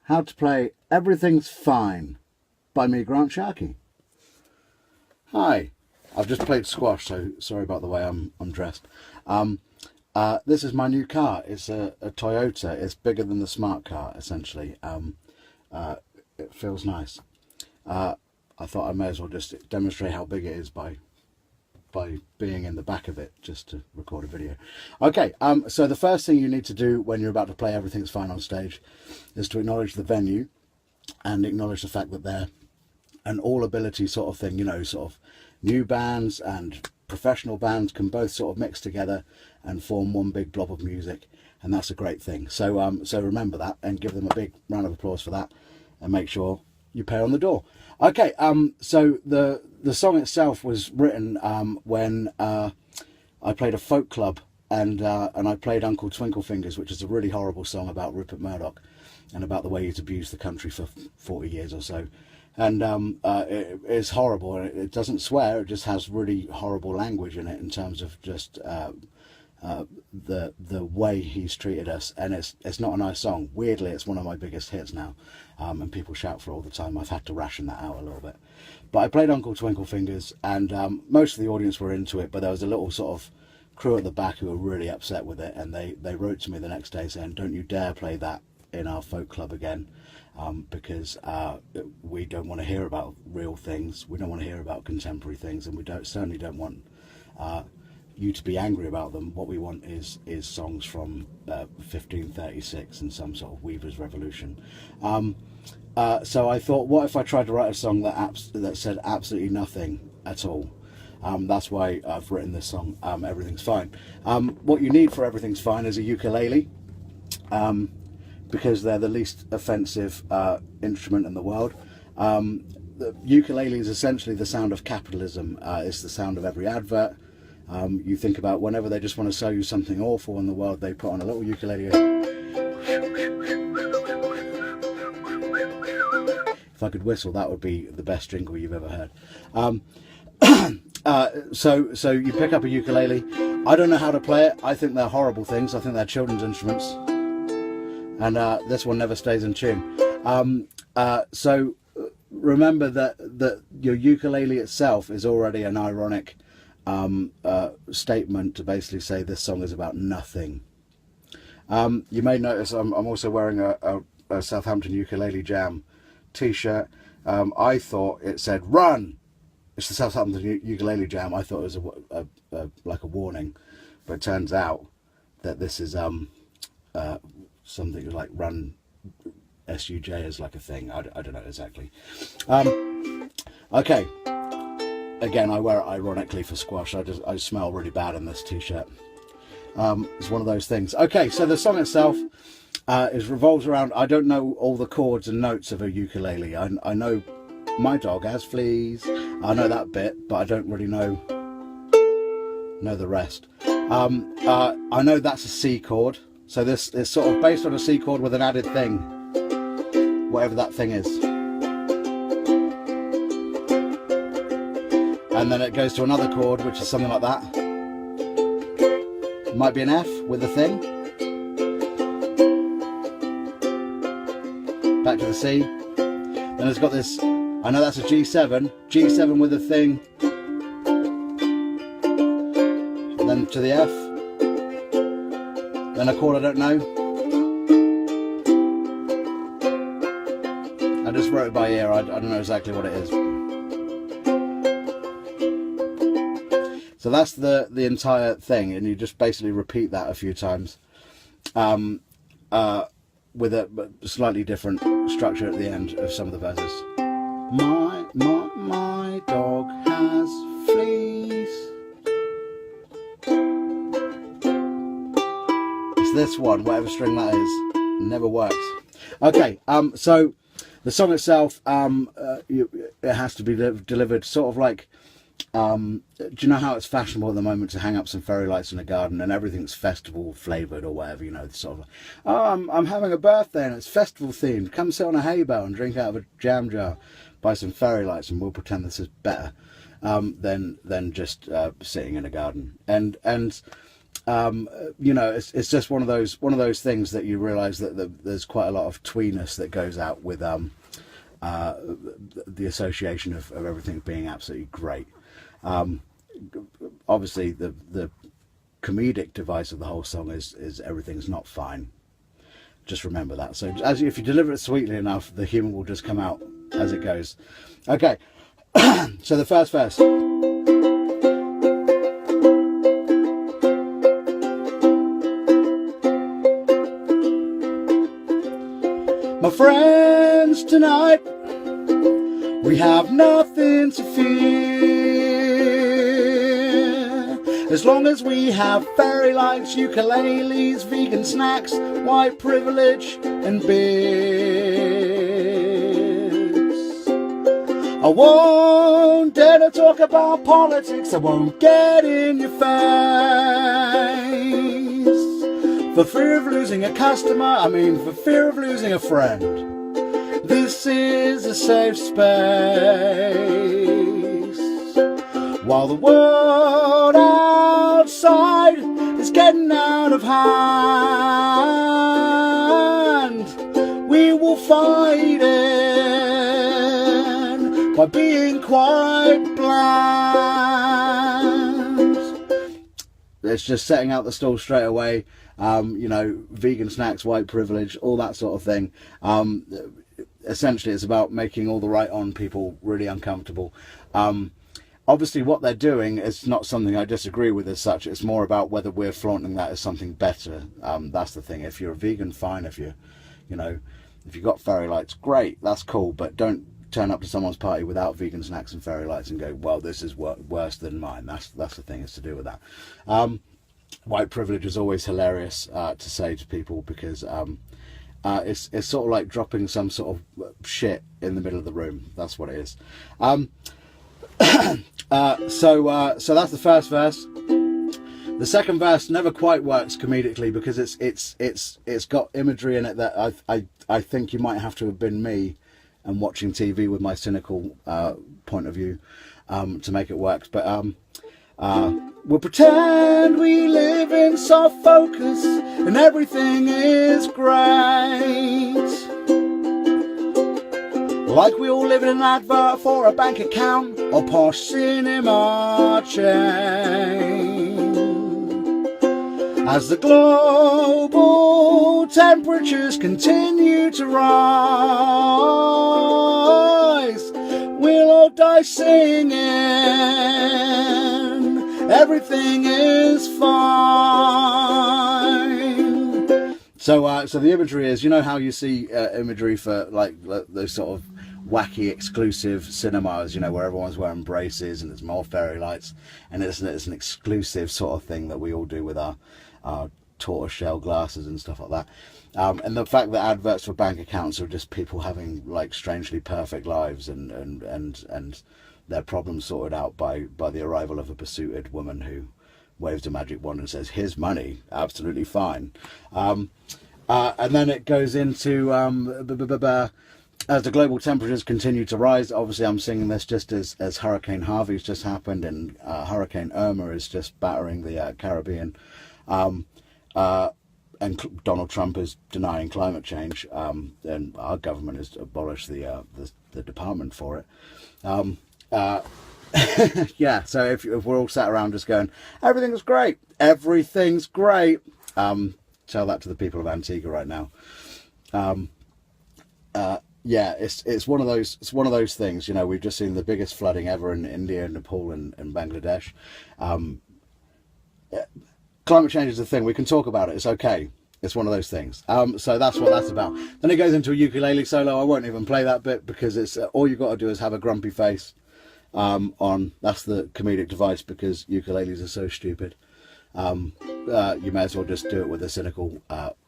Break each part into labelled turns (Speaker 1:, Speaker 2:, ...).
Speaker 1: how to play Everything's Fine by me, Grant Sharkey. Hi, I've just played squash, so sorry about the way I'm dressed. This is my new car. It's a Toyota. It's bigger than the smart car, essentially. It feels nice. I thought I may as well just demonstrate how big it is by being in the back of it, just to record a video. Okay, so the first thing you need to do when you're about to play Everything's Fine on stage is to acknowledge the venue and acknowledge the fact that they're an all-ability sort of thing, you know, sort of new bands and professional bands can both sort of mix together and form one big blob of music, and that's a great thing. So so remember that and give them a big round of applause for that, and make sure you pay on the door. Okay, so the song itself was written when I played a folk club, and I played Uncle Twinkle-Fingers, which is a really horrible song about Rupert Murdoch and about the way he's abused the country for 40 years or so. And it's horrible. It doesn't swear, it just has really horrible language in it in terms of just the way he's treated us, and it's not a nice song. Weirdly, it's one of my biggest hits now, and people shout for it all the time. I've had to ration that out a little bit. But I played Uncle Twinkle-Fingers, and most of the audience were into it, but there was a little sort of crew at the back who were really upset with it, and they wrote to me the next day saying, don't you dare play that in our folk club again, because we don't want to hear about real things, we don't want to hear about contemporary things, and we certainly don't want you to be angry about them. What we want is songs from 1536 and some sort of Weaver's Revolution. So I thought, what if I tried to write a song that said absolutely nothing at all? That's why I've written this song, Everything's Fine. What you need for Everything's Fine is a ukulele, because they're the least offensive instrument in the world. The ukulele is essentially the sound of capitalism. It's the sound of every advert. You think about whenever they just want to sell you something awful in the world, they put on a little ukulele. If I could whistle, that would be the best jingle you've ever heard. So you pick up a ukulele. I don't know how to play it. I think they're horrible things. I think they're children's instruments, and this one never stays in tune. So remember that your ukulele itself is already an ironic statement to basically say this song is about nothing. You may notice I'm also wearing a Southampton Ukulele Jam t-shirt. I thought it said run. It's the Southampton Ukulele Jam. I thought it was like a warning, but it turns out that this is something like run SUJ is like a thing. I don't know exactly. Okay. Again, I wear it ironically for squash. I smell really bad in this t-shirt. It's one of those things. Okay, so the song itself revolves around, I don't know all the chords and notes of a ukulele. I know my dog has fleas. I know that bit, but I don't really know the rest. I know that's a C chord. So this is sort of based on a C chord with an added thing, whatever that thing is. And then it goes to another chord, which is something like that. It might be an F with a thing. Back to the C. Then it's got this, I know that's a G7. G7 with a thing. And then to the F. Then a chord I don't know. I just wrote it by ear. I don't know exactly what it is. So that's the entire thing, and you just basically repeat that a few times, with a slightly different structure at the end of some of the verses. My dog has fleas. It's this one, whatever string that is, never works. Okay, so the song itself, it has to be delivered sort of like, do you know how it's fashionable at the moment to hang up some fairy lights in a garden and everything's festival flavoured or whatever, you know, sort of, oh, I'm having a birthday and it's festival themed, come sit on a hay bale and drink out of a jam jar, buy some fairy lights and we'll pretend this is better than just sitting in a garden. And you know, it's just one of those things that you realise that there's quite a lot of tweeness that goes out with the association of everything being absolutely great. Obviously, the comedic device of the whole song is everything's not fine. Just remember that. So if you deliver it sweetly enough, the humour will just come out as it goes. Okay, so the first verse. My friends, tonight we have nothing to fear, as long as we have fairy lights, ukuleles, vegan snacks, white privilege and beers. I won't dare to talk about politics, I won't get in your face, for fear of losing a customer, for fear of losing a friend. This is a safe space, while the world outside is getting out of hand. We will fight it by being quite bland. It's just setting out the stall straight away. You know, vegan snacks, white privilege, all that sort of thing. Essentially, it's about making all the right on people really uncomfortable. Obviously, what they're doing is not something I disagree with as such. It's more about whether we're flaunting that as something better. That's the thing. If you're a vegan, fine. If you've got fairy lights, great. That's cool. But don't turn up to someone's party without vegan snacks and fairy lights and go, well, this is worse than mine. That's the thing, is to do with that. White privilege is always hilarious to say to people, because it's sort of like dropping some sort of shit in the middle of the room. That's what it is. So that's the first verse. The second verse never quite works comedically, because it's got imagery in it that I think you might have to have been me and watching TV with my cynical point of view to make it work. But we'll pretend we live in soft focus and everything is great, like we all live in an advert for a bank account or posh cinema chain. As the global temperatures continue to rise, we'll all die singing, everything is fine. So the imagery is, you know how you see imagery for like those sort of wacky exclusive cinemas, where everyone's wearing braces and there's more fairy lights, and it's an exclusive sort of thing that we all do with our tortoiseshell glasses and stuff like that. And the fact that adverts for bank accounts are just people having like strangely perfect lives and their problems sorted out by the arrival of a pursuited woman who waves a magic wand and says, "Here's money, absolutely fine." And then it goes into as the global temperatures continue to rise. Obviously, I'm singing this just as Hurricane Harvey's just happened, and Hurricane Irma is just battering the Caribbean. And Donald Trump is denying climate change, and our government has abolished the department for it. Yeah, so if we're all sat around just going, everything's great, tell that to the people of Antigua right now. Yeah, it's one of those things. We've just seen the biggest flooding ever in India, Nepal, and Bangladesh. Climate change is a thing. We can talk about it. It's okay. It's one of those things. So that's what that's about. Then it goes into a ukulele solo. I won't even play that bit because it's all you've got to do is have a grumpy face on. That's the comedic device, because ukuleles are so stupid. You may as well just do it with a cynical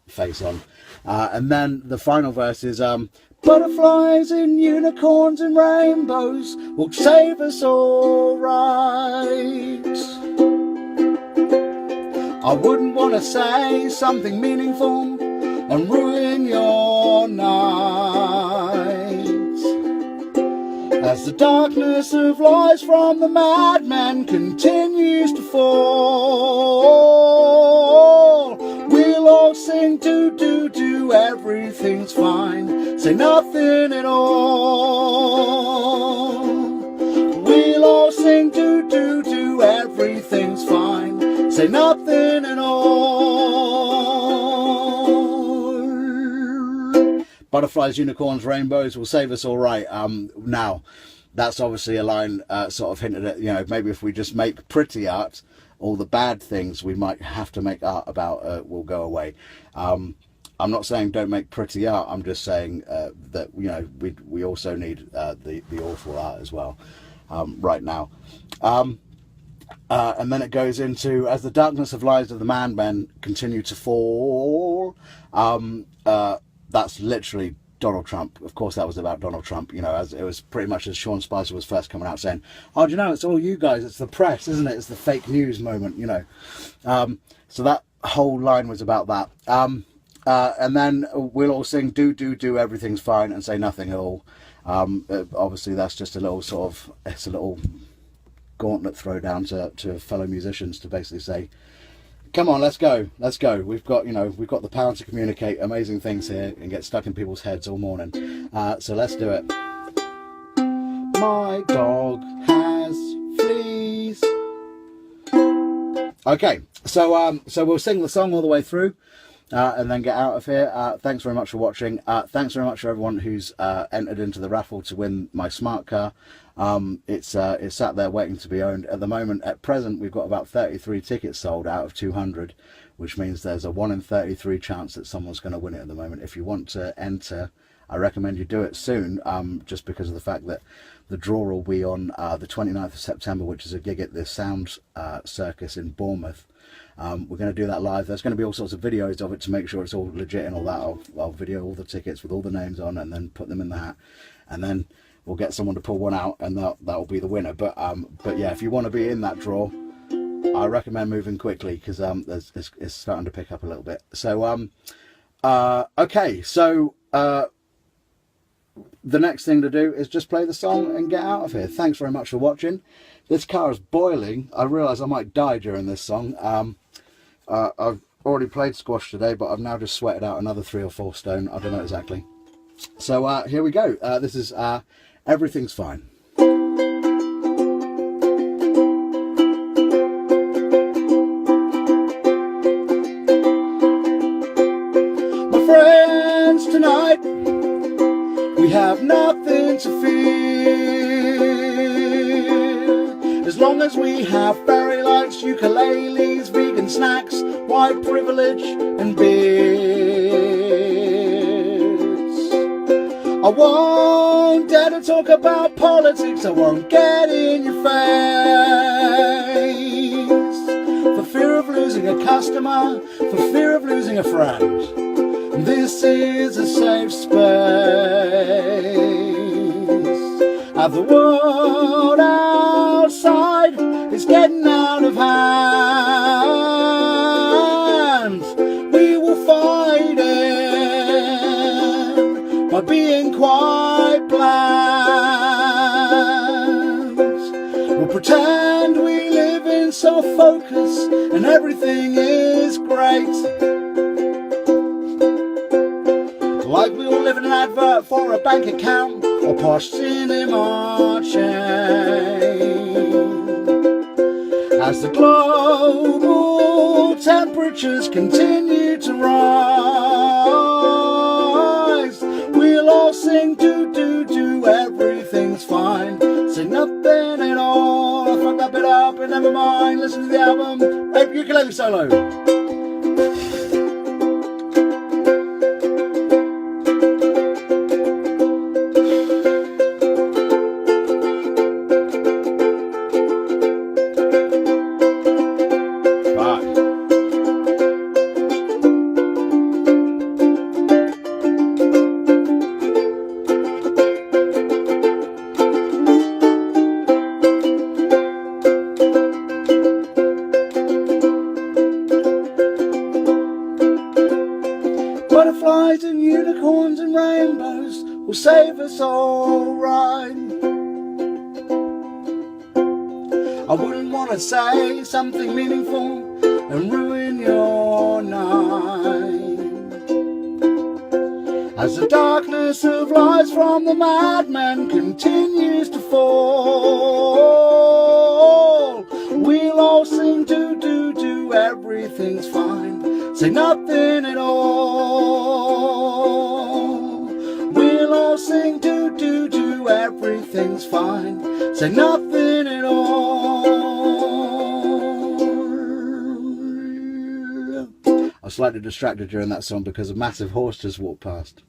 Speaker 1: face on. And then the final verse is butterflies and unicorns and rainbows will save us all right. I wouldn't want to say something meaningful and ruin your night. As the darkness of lies from the madman continues to fall, we'll all sing do do do, everything's fine, say nothing at all. We'll all sing do do do, everything's fine, say nothing at all. Butterflies, unicorns, rainbows will save us all right. Now, that's obviously a line sort of hinted at, you know, maybe if we just make pretty art, all the bad things we might have to make art about will go away. I'm not saying don't make pretty art. I'm just saying that, you know, we also need the awful art as well right now. And then it goes into, as the darkness of lies of the madmen continue to fall. That's literally Donald Trump. Of course that was about Donald Trump, you know, as it was pretty much as Sean Spicer was first coming out saying, oh, do you know, it's all you guys, it's the press, isn't it? It's the fake news moment, you know. So that whole line was about that. And then we'll all sing do do do, everything's fine, and say nothing at all. Obviously that's just a little sort of, it's a little gauntlet throw down to fellow musicians to basically say, come on, let's go. We've got, you know, we've got the power to communicate amazing things here and get stuck in people's heads all morning. So let's do it. My dog has fleas. Okay, so we'll sing the song all the way through and then get out of here. Thanks very much for watching. Thanks very much for everyone who's entered into the raffle to win my smart car. It's sat there waiting to be owned. At the moment, at present, we've got about 33 tickets sold out of 200, which means there's a 1 in 33 chance that someone's going to win it at the moment. If you want to enter, I recommend you do it soon, just because of the fact that the draw will be on the 29th of September, which is a gig at the Sound Circus in Bournemouth. We're going to do that live. There's going to be all sorts of videos of it to make sure it's all legit and all that. I'll video all the tickets with all the names on and then put them in the hat, and then we'll get someone to pull one out, and that will be the winner. But yeah, if you want to be in that draw, I recommend moving quickly, because it's starting to pick up a little bit. So okay, so the next thing to do is just play the song and get out of here. Thanks very much for watching. This car is boiling. I realise I might die during this song. I've already played squash today, but I've now just sweated out another 3 or 4 stone. I don't know exactly. So here we go. This is Everything's Fine. My friends, tonight we have nothing to fear, as long as we have fairy lights, ukuleles, vegan snacks, white privilege and beards. I won't dare to talk about politics, I won't get in your face, for fear of losing a customer, for fear of losing a friend. This is a safe space. The world outside is getting out of hand. We will fight it by being quite bland. We'll pretend we live in self-focus and everything is great, like we all live in an advert for a bank account or posh cinema chain. As the global temperatures continue to rise, we'll all sing do do do, everything's fine, say nothing at all. I fucked that bit up, but never mind, listen to the album. Ukulele solo. Butterflies and unicorns and rainbows will save us all right. I wouldn't want to say something meaningful and ruin your night. As the darkness of lies from the madman continues to fall, we'll all sing do, everything's fine, say nothing at all. We'll all sing do, everything's fine, say nothing at all. I was slightly distracted during that song because a massive horse just walked past.